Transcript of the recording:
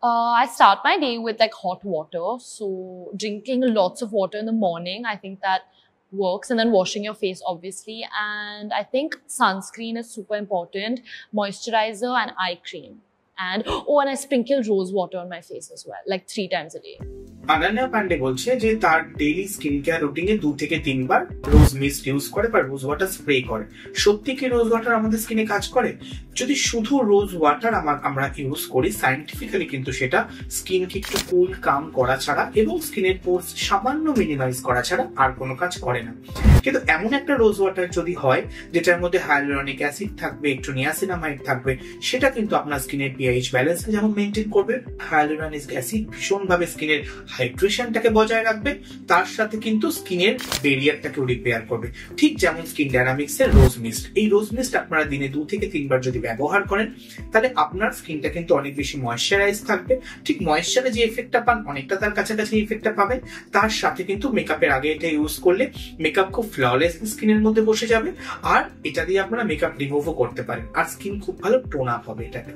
I start my day with like hot water. So drinking lots of water in the morning, I think that works. And then washing your face, obviously. And I think sunscreen is super important. Moisturizer and eye cream. And I sprinkle rose water on my face as well, like 3 times a day. Ananya Pandey বলছে যে তার daily skin care রুটিনে 2 থেকে 3 বার রোজ mist use করে বা rose water spray করে। সত্যি কি রোজ ওয়াটার আমাদের স্কিনে কাজ করে? যদি শুধু রোজ ওয়াটার আমরা ইউজ করি সায়েন্টিফিক্যালি কিন্তু সেটা স্কিনকে একটু কুল কাম করা ছাড়া এবং স্কিনের পোরস সামান্য মিনিমাইজ করা ছাড়া আর কোনো কাজ করে না। কিন্তু এমন একটা রোজ ওয়াটার যদি হয় যেটার মধ্যে হাইয়ালুরনিক অ্যাসিড থাকবে, একটু নিয়াসিনামাইড থাকবে, সেটা কিন্তু আপনার স্কিনের পিএইচ ব্যালেন্স যেমন মেইনটেইন করবে, হাইয়ালুরনিক অ্যাসিড ভীষণভাবে স্কিনের হাইড্রেশনটাকে বজায় রাখবে, তার সাথে কিন্তু স্কিনের ব্যারিয়ারটাকেও রিপেয়ার করবে। ঠিক যেমন স্কিন ডায়নামিক্স এর রোজ মিস্ট, এই রোজ মিস্ট আপনারা দিনে 2 থেকে 3 বার যদি ব্যবহার করেন তাহলে আপনার স্কিনটা কিন্তু অনেক বেশি ময়েশ্চারাইজ থাকবে। ঠিক ময়েশ্চারে যে এফেক্টটা পান অনেকটা তার কাছাকাছি এফেক্টটা পাবেন। তার সাথে কিন্তু মেকআপের আগে এটা ইউজ করলে মেকআপ খুব ফ্ললেস স্কিনের মধ্যে বসে যাবে, আর এটা দিয়ে আপনারা মেকআপ রিমুভও করতে পারেন, আর স্কিন খুব ভালো টোন আপ হবে এটাতে।